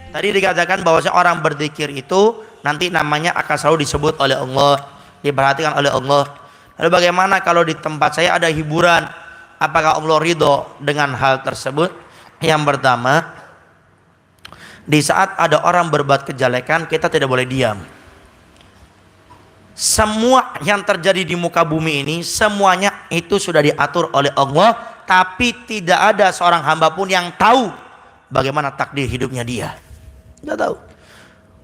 Tadi dikatakan bahwasanya orang berzikir itu nanti namanya akan selalu disebut oleh Allah, diperhatikan oleh Allah. Lalu bagaimana kalau di tempat saya ada hiburan? Apakah Allah ridho dengan hal tersebut? Yang pertama, di saat ada orang berbuat kejelekan, kita tidak boleh diam. Semua yang terjadi di muka bumi ini, semuanya itu sudah diatur oleh Allah, tapi tidak ada seorang hamba pun yang tahu bagaimana takdir hidupnya dia. Tidak tahu.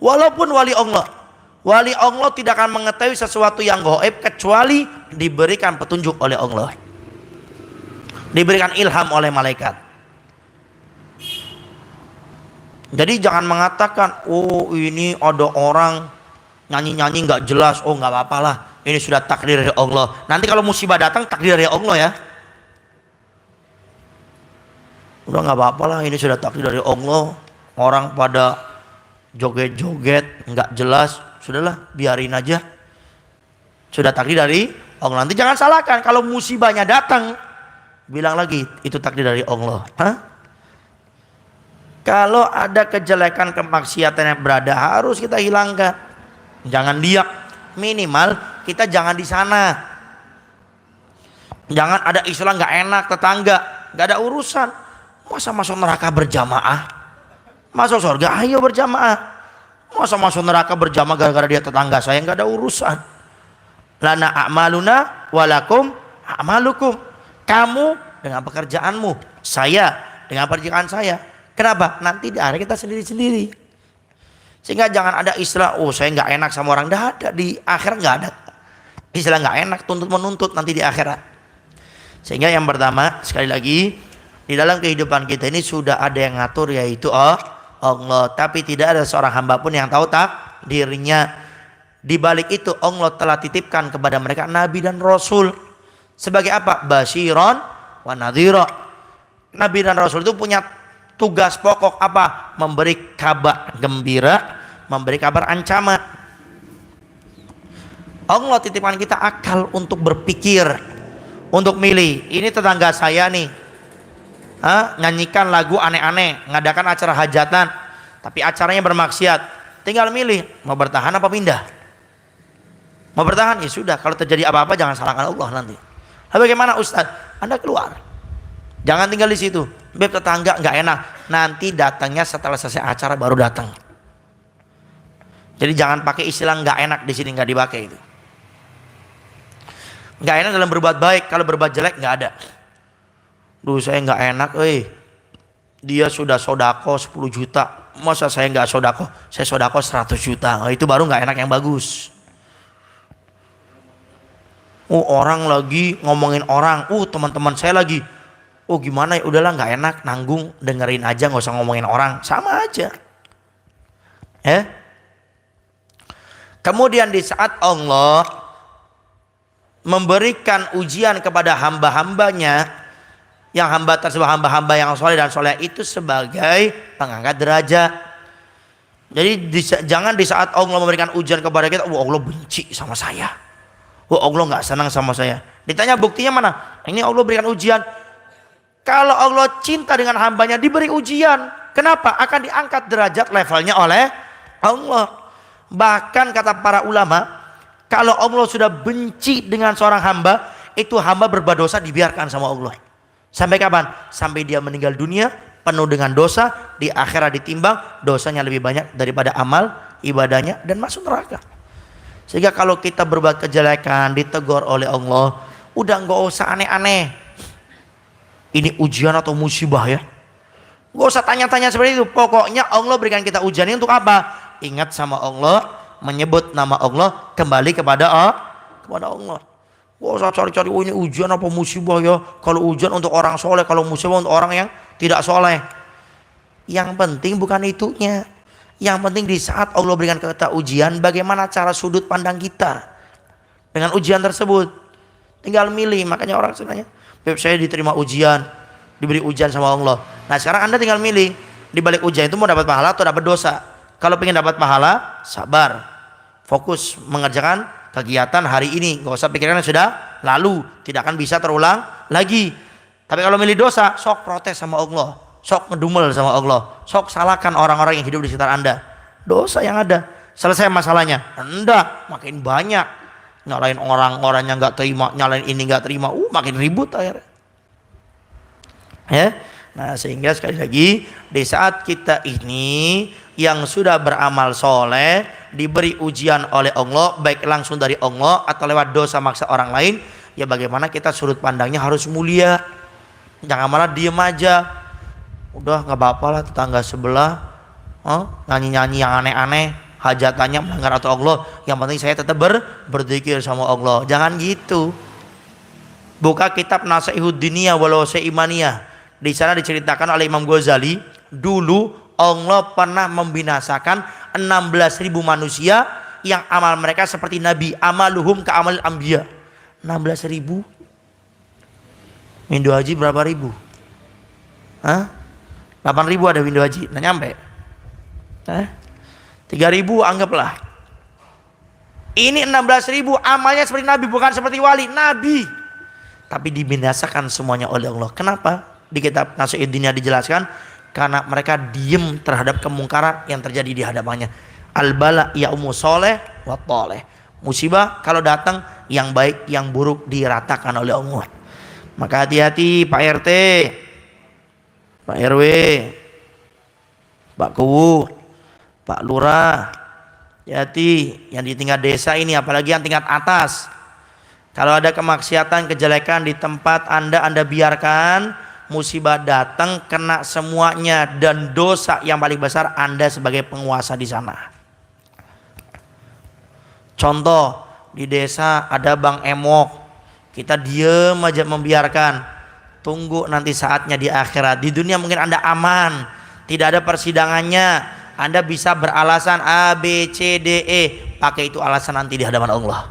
Walaupun wali Allah tidak akan mengetahui sesuatu yang gaib kecuali diberikan petunjuk oleh Allah, diberikan ilham oleh malaikat. Jadi jangan mengatakan, oh ini ada orang nyanyi-nyanyi nggak jelas, oh nggak apa-apa lah, ini sudah takdir dari Allah. Nanti kalau musibah datang takdir dari Allah ya, udah nggak apa-apa lah, ini sudah takdir dari Allah. Orang pada joget-joget nggak jelas, sudahlah biarin aja, sudah takdir dari Allah. Nanti jangan salahkan kalau musibahnya datang, bilang lagi itu takdir dari Allah. Hah? Kalau ada kejelekan, kemaksiatan yang berada, harus kita hilangkan. Jangan diam, minimal kita jangan di sana. Jangan ada istilah nggak enak tetangga, nggak ada urusan. Masa masuk neraka berjamaah, masuk surga ayo berjamaah. Masa masuk neraka berjamaah gara-gara dia tetangga saya, nggak ada urusan. Lana a'maluna walakum a'malukum. Kamu dengan pekerjaanmu, saya dengan pekerjaan saya. Kenapa? Nanti di akhirat kita sendiri-sendiri. Sehingga jangan ada istilah, oh saya nggak enak sama orang. Nggak ada, di akhirat nggak ada istilah nggak enak, tuntut menuntut nanti di akhirat. Sehingga yang pertama, sekali lagi, di dalam kehidupan kita ini sudah ada yang ngatur, yaitu Allah. Tapi tidak ada seorang hamba pun yang tahu takdirnya. Di balik itu Allah telah titipkan kepada mereka nabi dan rasul. Sebagai apa? Basyiron wa nadhira. Nabi dan rasul itu punya tugas pokok apa? Memberi kabar gembira, memberi kabar ancaman. Allah titipkan kita akal untuk berpikir, untuk milih. Ini tetangga saya nih, nyanyikan lagu aneh-aneh, ngadakan acara hajatan, tapi acaranya bermaksiat. Tinggal milih, mau bertahan apa pindah. Mau bertahan, ya sudah. Kalau terjadi apa-apa jangan salahkan Allah nanti. Lalu bagaimana Ustaz? Anda keluar, jangan tinggal di situ. Beb, tetangga nggak enak, nanti datangnya setelah selesai acara baru datang. Jadi jangan pakai istilah nggak enak di sini, nggak dipakai itu. Nggak enak dalam berbuat baik, kalau berbuat jelek nggak ada. Duh saya nggak enak, dia sudah sodako 10 juta, masa saya nggak sodako? Saya sodako 100 juta, itu baru nggak enak yang bagus. Orang lagi ngomongin orang, teman-teman saya lagi, gimana ya, udahlah nggak enak, nanggung, dengerin aja, nggak usah ngomongin orang, sama aja. Kemudian di saat Allah memberikan ujian kepada hamba-hambanya, yang hamba tersebut hamba-hamba yang soleh dan soleh itu sebagai pengangkat derajat. Jadi jangan di saat Allah memberikan ujian kepada kita, Allah benci sama saya, Allah nggak senang sama saya. Ditanya buktinya mana? Ini Allah berikan ujian. Kalau Allah cinta dengan hambanya, diberi ujian. Kenapa? Akan diangkat derajat levelnya oleh Allah. Bahkan kata para ulama, kalau Allah sudah benci dengan seorang hamba, itu hamba berbuat dosa dibiarkan sama Allah. Sampai kapan? Sampai dia meninggal dunia penuh dengan dosa, di akhirat ditimbang dosanya lebih banyak daripada amal ibadahnya dan masuk neraka. Sehingga kalau kita berbuat kejelekan, ditegur oleh Allah, udah nggak usah aneh-aneh. Ini ujian atau musibah ya? Gak usah tanya-tanya seperti itu. Pokoknya Allah berikan kita ujian ini untuk apa? Ingat sama Allah, menyebut nama Allah, kembali kepada Allah. Gak usah cari-cari, ini ujian apa musibah ya? Kalau ujian untuk orang soleh, kalau musibah untuk orang yang tidak soleh. Yang penting bukan itunya. Yang penting di saat Allah berikan kita ujian, bagaimana cara sudut pandang kita dengan ujian tersebut. Tinggal milih. Makanya orang sebenarnya, Beb, saya diterima ujian, diberi ujian sama Allah. Nah sekarang Anda tinggal milih, di balik ujian itu mau dapat pahala atau dapat dosa. Kalau pengen dapat pahala, sabar, fokus mengerjakan kegiatan hari ini, gak usah pikirkan sudah lalu, tidak akan bisa terulang lagi. Tapi kalau milih dosa, sok protes sama Allah. sok ngedumel sama Allah, sok salahkan orang-orang yang hidup di sekitar Anda. Dosa yang ada. Selesai masalahnya? Enggak, makin banyak. Nyalain orang yang nggak terima, nyalain ini nggak terima, makin ribut akhirnya. Ya, nah sehingga sekali lagi di saat kita ini yang sudah beramal soleh diberi ujian oleh Allah, baik langsung dari Allah atau lewat dosa maksa orang lain, ya bagaimana kita sudut pandangnya harus mulia. Jangan malah diem aja. Udah nggak apa-apa lah tetangga sebelah nyanyi-nyanyi yang aneh-aneh, hajatannya melanggar atau Allah, yang penting saya tetap berzikir sama Allah. Jangan gitu. Buka kitab Nasihat Diniyah walau Imaniyah. Di sana diceritakan oleh Imam Ghazali, dulu Allah pernah membinasakan 16.000 manusia yang amal mereka seperti Nabi, amaluhum ka amal anbiya. 16.000. Windu haji berapa ribu? 8.000 ada windu haji, nggak nyampe. 3.000 anggaplah. Ini 16.000 amalnya seperti Nabi, bukan seperti wali. Nabi, tapi dibinasakan semuanya oleh Allah. Kenapa? Di kitab Nasihat Diniyah dijelaskan, karena mereka diem terhadap kemungkaran yang terjadi di hadapannya. Al-bala ya'umu soleh wa toleh. Musibah kalau datang, yang baik yang buruk diratakan oleh Allah. Maka hati-hati Pak RT, Pak RW, Pak Kuwu, Pak Lurah, hati yang di tingkat desa ini, apalagi yang tingkat atas. Kalau ada kemaksiatan, kejelekan di tempat Anda biarkan, musibah datang kena semuanya, dan dosa yang paling besar Anda sebagai penguasa di sana. Contoh, di desa ada Bang Emok, kita diem aja membiarkan. Tunggu nanti saatnya di akhirat. Di dunia mungkin Anda aman, tidak ada persidangannya, Anda bisa beralasan A, B, C, D, E. Pakai itu alasan nanti di hadapan Allah.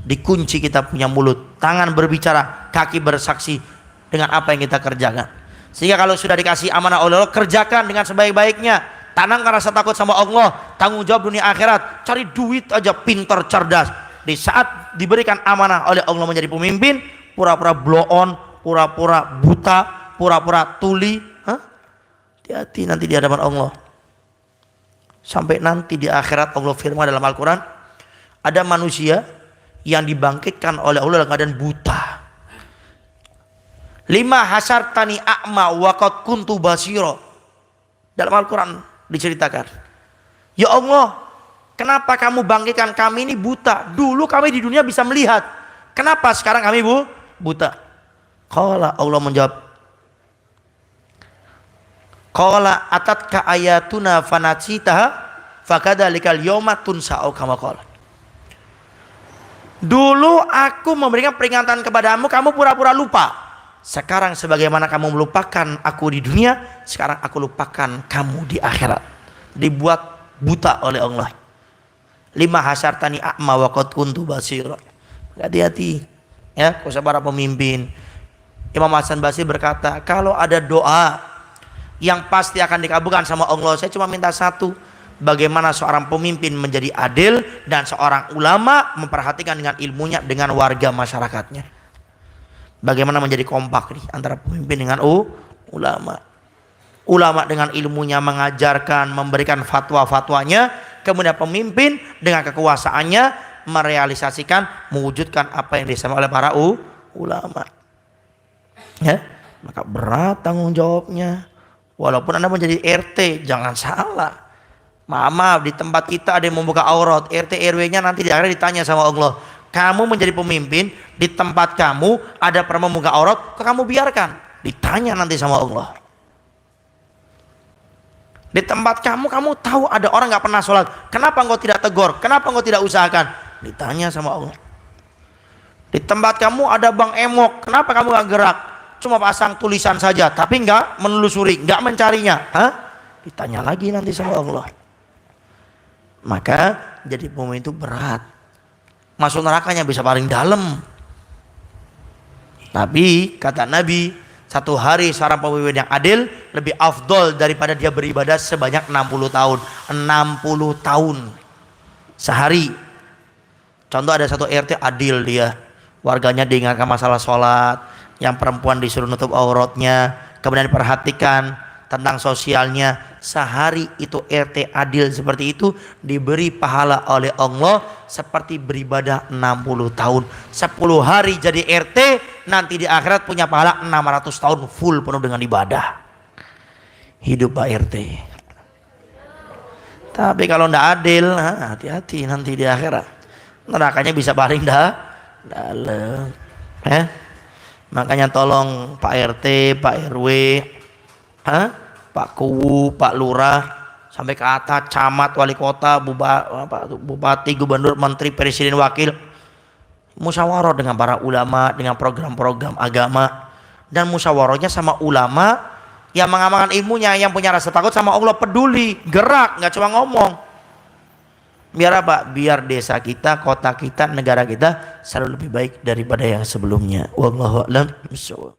Dikunci kita punya mulut, tangan berbicara, kaki bersaksi dengan apa yang kita kerjakan. Sehingga kalau sudah dikasih amanah oleh Allah, kerjakan dengan sebaik-baiknya. Tanamkan rasa takut sama Allah, tanggung jawab dunia akhirat, cari duit aja, pintar, cerdas. Di saat diberikan amanah oleh Allah menjadi pemimpin, pura-pura blow on, pura-pura buta, pura-pura tuli. Hati-hati nanti di hadapan Allah. Sampai nanti di akhirat Allah firman dalam Al-Quran, ada manusia yang dibangkitkan oleh Allah dalam keadaan buta. 5 hasartani a'ma wa qad kuntu basira. Dalam Al-Quran diceritakan, ya Allah, kenapa kamu bangkitkan kami ini buta? Dulu kami di dunia bisa melihat, kenapa sekarang kami buta? Qala, Allah menjawab, qala atatka ayatuna fanasitaha fakadzalikal yauma tunsa'u kama qala. Dulu aku memberikan peringatan kepadamu, kamu pura-pura lupa. Sekarang sebagaimana kamu melupakan aku di dunia, sekarang aku lupakan kamu di akhirat. Dibuat buta oleh Allah. 5 hasartani a'ma wa qad kuntu basira. Hati-hati ya, khususnya para pemimpin. Imam Hasan Basri berkata, kalau ada doa yang pasti akan dikabulkan sama Allah, saya cuma minta satu, bagaimana seorang pemimpin menjadi adil dan seorang ulama memperhatikan dengan ilmunya dengan warga masyarakatnya. Bagaimana menjadi kompak nih antara pemimpin dengan ulama. Ulama dengan ilmunya mengajarkan, memberikan fatwa-fatwanya, kemudian pemimpin dengan kekuasaannya merealisasikan, mewujudkan apa yang disampaikan oleh para ulama. Ya, maka berat tanggung jawabnya. Walaupun Anda menjadi RT, jangan salah. Maaf, di tempat kita ada yang membuka aurat, RT RW-nya nanti di akhirnya ditanya sama Allah. Kamu menjadi pemimpin, di tempat kamu ada pernah membuka aurat, kok kamu biarkan? Ditanya nanti sama Allah. Di tempat kamu tahu ada orang nggak pernah sholat, kenapa engkau tidak tegur? Kenapa engkau tidak usahakan? Ditanya sama Allah. Di tempat kamu ada Bang Emok, kenapa kamu nggak gerak? Cuma pasang tulisan saja, tapi nggak menelusuri, nggak mencarinya. Ditanya lagi nanti sama Allah. Maka jadi pemimpin itu berat. Masuk nerakanya bisa paling dalam. Tapi kata Nabi, satu hari seorang pemimpin yang adil lebih afdol daripada dia beribadah sebanyak 60 tahun. 60 tahun sehari. Contoh, ada satu RT adil, dia warganya diingatkan masalah sholat, yang perempuan disuruh nutup auratnya, kemudian perhatikan tentang sosialnya. Sehari itu RT adil seperti itu diberi pahala oleh Allah seperti beribadah 60 tahun. 10 hari jadi RT, nanti di akhirat punya pahala 600 tahun full penuh dengan ibadah. Hidup Pak RT. Tapi kalau tidak adil, hati-hati nanti di akhirat. Nerakanya bisa paling dalam. Makanya tolong Pak RT, Pak RW, Pak Kuwu, Pak Lurah, sampai ke atas, camat, wali kota, bupati, gubernur, menteri, presiden, wakil, musyawarah dengan para ulama, dengan program-program agama, dan musyawarahnya sama ulama yang mengamalkan ilmunya, yang punya rasa takut sama Allah, peduli, gerak, nggak cuma ngomong. Biar apa? Biar desa kita, kota kita, negara kita selalu lebih baik daripada yang sebelumnya. Wallahu a'lam bishawab.